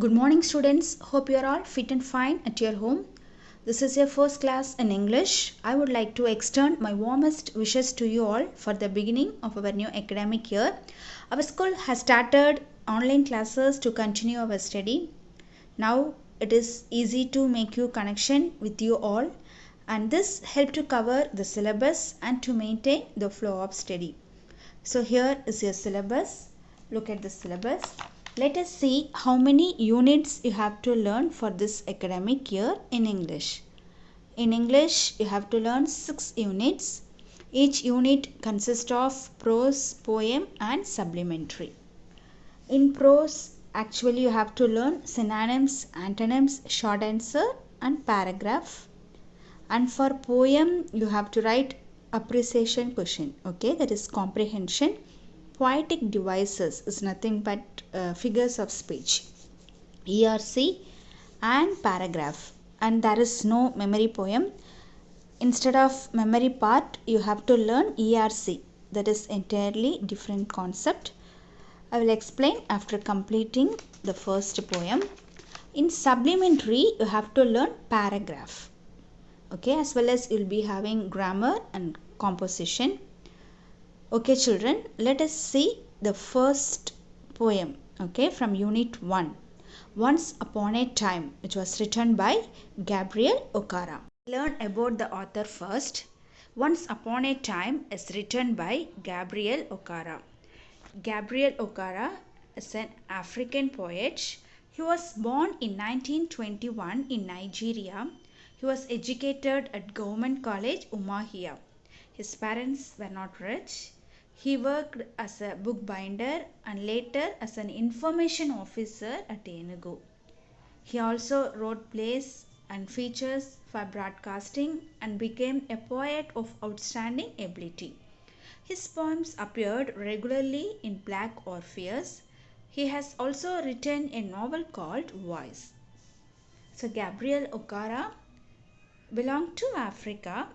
Good morning, students. Hope you are all fit and fine at your home. This is your first class in English. I would like to extend my warmest wishes to you all for the beginning of our new academic year. Our school has started online classes to continue our study. Now it is easy to make you connection with you all, and this help to cover the syllabus and to maintain the flow of study. So here is your syllabus. Look at the syllabus. Let us see how many units you have to learn for this academic year in English. In English, you have to learn 6 units. Each unit consists of prose, poem and supplementary. In prose, actually you have to learn synonyms, antonyms, short answer and paragraph. And for poem, you have to write appreciation question. Okay, that is comprehension. Poetic devices is nothing but figures of speech, ERC and paragraph. And there is no memory poem. Instead of memory part, you have to learn ERC. That is entirely different concept. I will explain after completing the first poem. In supplementary, you have to learn paragraph. Okay, as well as you will be having grammar and composition. Okay children, let us see the first poem, okay, from unit 1. Once Upon a Time, which was written by Gabriel Okara. Learn about the author first. Once Upon a Time is written by Gabriel Okara. Gabriel Okara is an African poet. He was born in 1921 in Nigeria. He was educated at Government College, Umuahia. His parents were not rich. He worked as a bookbinder and later as an information officer at Enugu. He also wrote plays and features for broadcasting and became a poet of outstanding ability. His poems appeared regularly in Black Orpheus. He has also written a novel called Voice. So Gabriel Okara belonged to Africa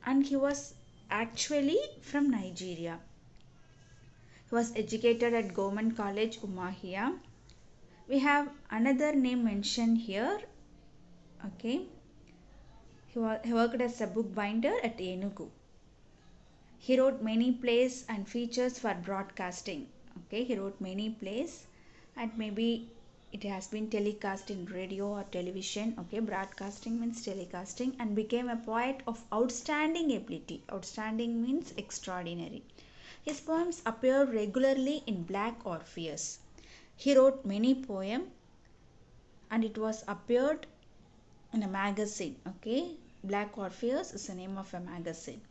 and he was actually from Nigeria. He was educated at Government College, Umuahia. We have another name mentioned here. Okay. He worked as a bookbinder at Enugu. He wrote many plays and features for broadcasting. Okay, he wrote many plays and maybe it has been telecast in radio or television. Okay, broadcasting means telecasting, and became a poet of outstanding ability. Outstanding means extraordinary. His poems appear regularly in Black Orpheus. He wrote many poems and it was appeared in a magazine. Okay, Black Orpheus is the name of a magazine.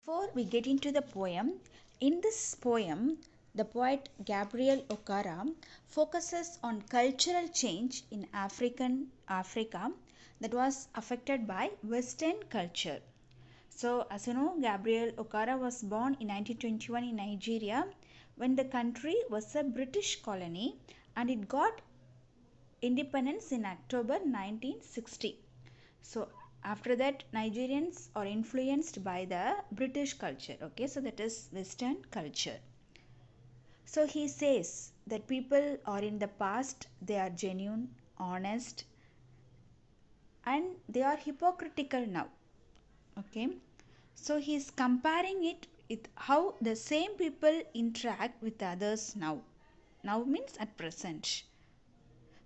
Before we get into the poem, in this poem, the poet Gabriel Okara focuses on cultural change in Africa that was affected by Western culture. So, as you know, Gabriel Okara was born in 1921 in Nigeria when the country was a British colony and it got independence in October 1960. So, after that, Nigerians are influenced by the British culture. Okay, so that is Western culture. So he says that people are in the past, they are genuine, honest, and they are hypocritical now. Okay, so he is comparing it with how the same people interact with others now. Now means at present.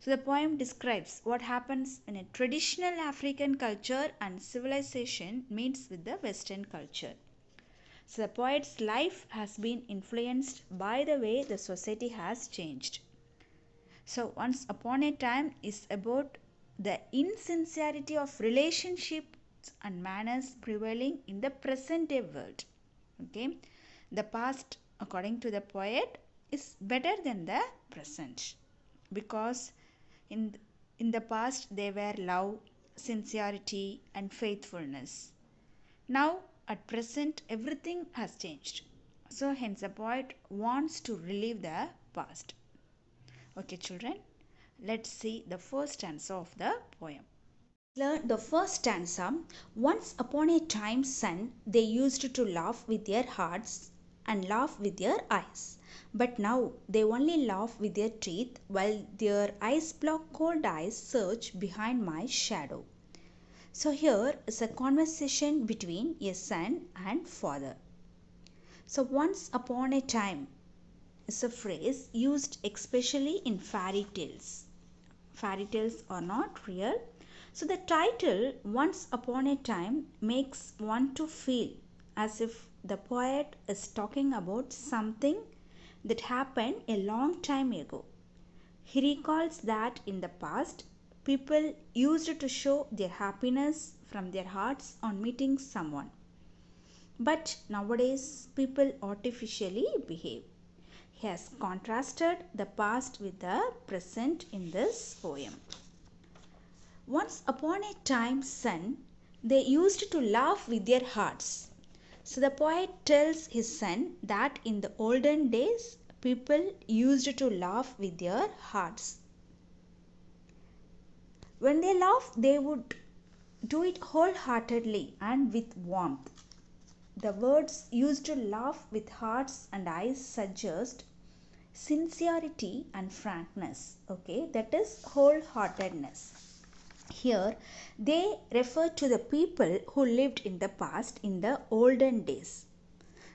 So the poem describes what happens in a traditional African culture and civilization meets with the Western culture. So the poet's life has been influenced by the way the society has changed. So Once Upon a Time is about the insincerity of relationships and manners prevailing in the present day world. Okay, the past, according to the poet, is better than the present because in the past they were love, sincerity and faithfulness. Now at present everything has changed. So hence the poet wants to relive the past. Okay children, let's see the first stanza of the poem. Learn the first stanza. Once upon a time, son, they used to laugh with their hearts and laugh with their eyes. But now they only laugh with their teeth while their eyes block cold eyes search behind my shadow. So here is a conversation between a son and father. So once upon a time is a phrase used especially in fairy tales. Fairy tales are not real. So the title Once Upon a Time makes one to feel as if the poet is talking about something that happened a long time ago. He recalls that in the past, people used to show their happiness from their hearts on meeting someone. But nowadays, people artificially behave. He has contrasted the past with the present in this poem. Once upon a time, son, they used to laugh with their hearts. So the poet tells his son that in the olden days, people used to laugh with their hearts. When they laugh, they would do it wholeheartedly and with warmth. The words used to laugh with hearts and eyes suggest sincerity and frankness. Okay, that is wholeheartedness. Here, they refer to the people who lived in the past in the olden days.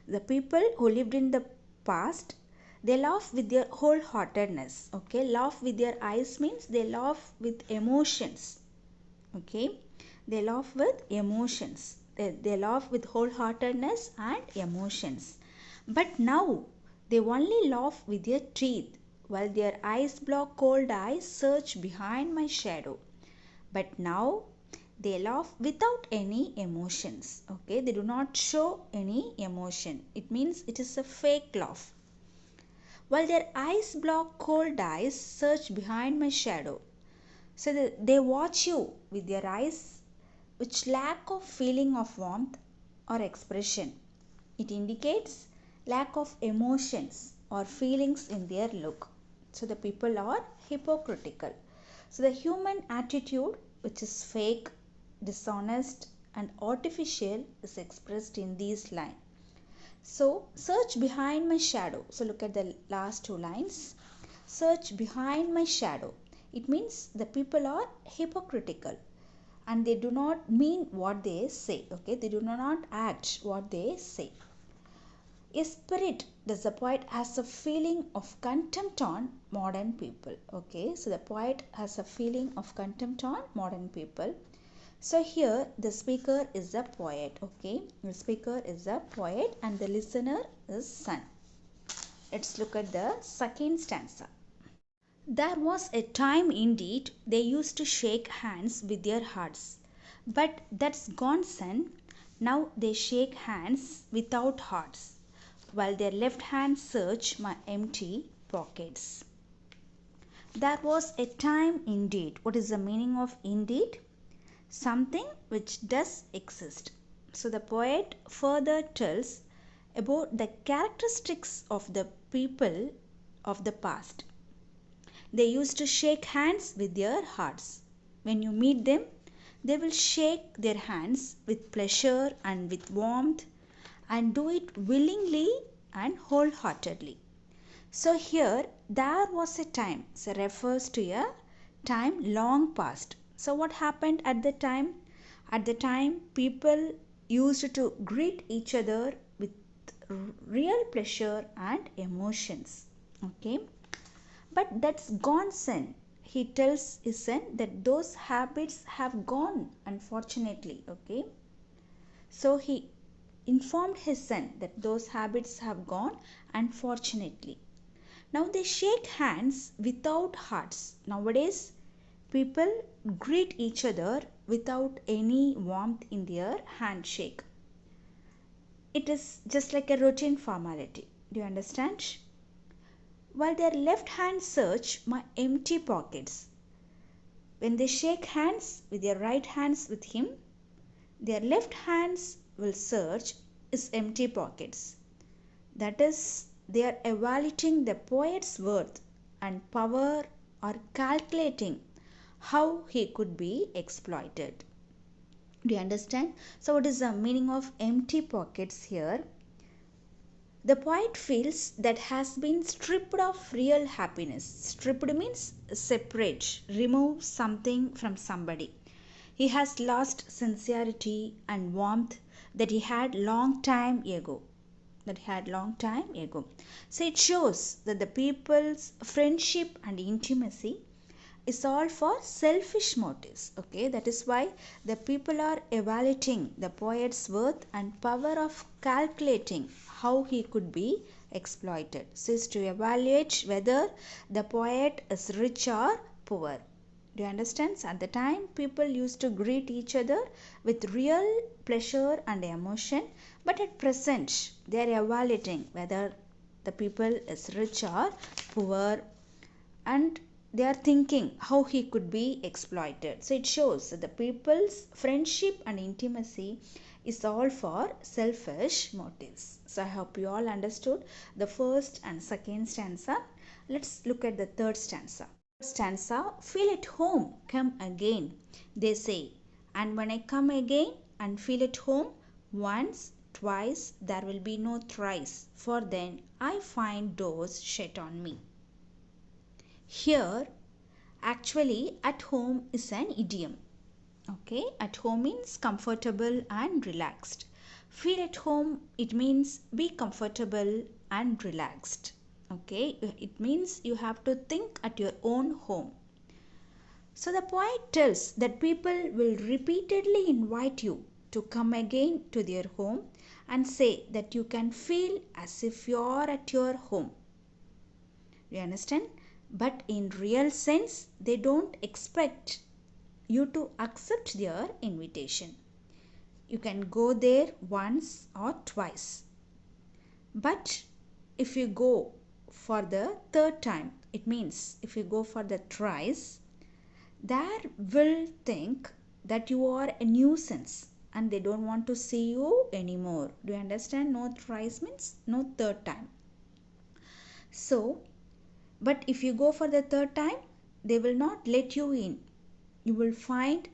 The people who lived in the past, they laugh with their wholeheartedness. Okay, laugh with their eyes means they laugh with emotions. Okay, they laugh with emotions. They laugh with wholeheartedness and emotions. But now they only laugh with their teeth while their eyes block cold eyes search behind my shadow. But now they laugh without any emotions. Okay, they do not show any emotion. It means it is a fake laugh. While their eyes block cold eyes search behind my shadow. So they watch you with their eyes which lack of feeling of warmth or expression. It indicates lack of emotions or feelings in their look. So the people are hypocritical. So the human attitude, which is fake, dishonest, and artificial, is expressed in these lines. So search behind my shadow. So look at the last two lines. Search behind my shadow. It means the people are hypocritical and they do not mean what they say. Okay, they do not act what they say. A spirit, the poet has a feeling of contempt on modern people. Okay, so the poet has a feeling of contempt on modern people. So here the speaker is a poet. Okay, the speaker is a poet and the listener is son. Let's look at the second stanza. There was a time indeed they used to shake hands with their hearts, but that's gone, son. Now they shake hands without hearts, while their left hands search my empty pockets. There was a time indeed. What is the meaning of indeed? Something which does exist. So the poet further tells about the characteristics of the people of the past. They used to shake hands with their hearts. When you meet them, they will shake their hands with pleasure and with warmth and do it willingly and wholeheartedly. So here, there was a time. So refers to a time long past. So what happened at the time? At the time, people used to greet each other with real pleasure and emotions. Okay. But that's gone, son. He tells his son that those habits have gone, unfortunately. Okay. So he informed his son that those habits have gone, unfortunately. Now they shake hands without hearts. Nowadays, people greet each other without any warmth in their handshake. It is just like a routine formality. Do you understand? While their left hands search my empty pockets. When they shake hands with their right hands with him, their left hands will search his empty pockets. That is, they are evaluating the poet's worth and power or calculating how he could be exploited. Do you understand? So what is the meaning of empty pockets here? The poet feels that has been stripped of real happiness. Stripped means separate, remove something from somebody. He has lost sincerity and warmth that he had long time ago. So it shows that the people's friendship and intimacy is all for selfish motives. Okay, that is why the people are evaluating the poet's worth and power of calculating how he could be exploited. So is to evaluate whether the poet is rich or poor. Do you understand? So at the time, people used to greet each other with real pleasure and emotion, but at present, they are evaluating whether the people is rich or poor, and they are thinking how he could be exploited. So it shows that the people's friendship and intimacy is all for selfish motives. So I hope you all understood the first and second stanza. Let's look at the third stanza. Stanza, feel at home, come again, they say. And when I come again and feel at home, once, twice, there will be no thrice, for then I find doors shut on me. Here, actually, at home is an idiom. Okay, at home means comfortable and relaxed. Feel at home, it means be comfortable and relaxed. Okay, it means you have to think at your own home. So the poet tells that people will repeatedly invite you to come again to their home and say that you can feel as if you are at your home. You understand? But in real sense, they don't expect you to accept their invitation. You can go there once or twice. But if you go for the third time, it means if you go for the thrice, they will think that you are a nuisance and they don't want to see you anymore. Do you understand? No thrice means no third time. So, but if you go for the third time, they will not let you in. You will find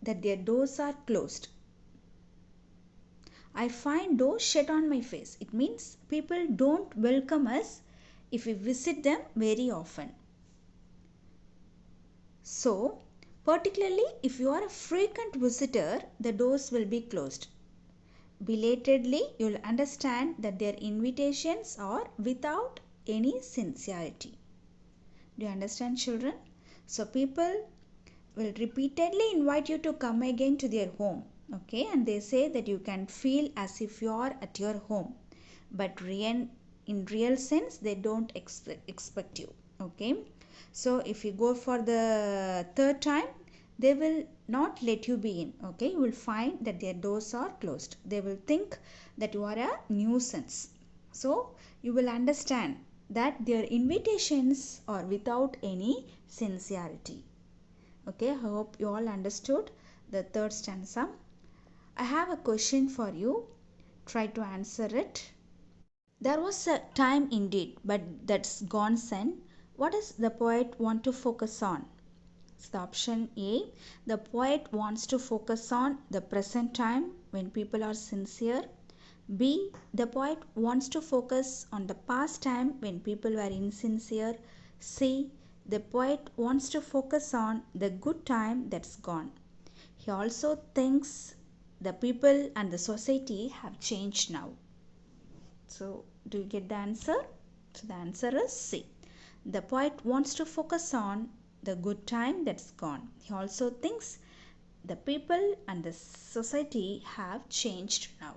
that their doors are closed. I find doors shut on my face. It means people don't welcome us if we visit them very often. So, particularly if you are a frequent visitor, the doors will be closed. Belatedly, you will understand that their invitations are without any sincerity. Do you understand, children? So, people will repeatedly invite you to come again to their home. Okay, and they say that you can feel as if you are at your home, but in real sense they don't expect you. Okay, so if you go for the third time, they will not let you be in. Okay, you will find that their doors are closed. They will think that you are a nuisance. So you will understand that their invitations are without any sincerity. Okay, I hope you all understood the third stanza. I have a question for you. Try to answer it. There was a time indeed, but that's gone since. What does the poet want to focus on? So the option A, the poet wants to focus on the present time when people are sincere. B, the poet wants to focus on the past time when people were insincere. C, the poet wants to focus on the good time that's gone. He also thinks the people and the society have changed now. So, do you get the answer? So, the answer is C. The poet wants to focus on the good time that's gone. He also thinks the people and the society have changed now.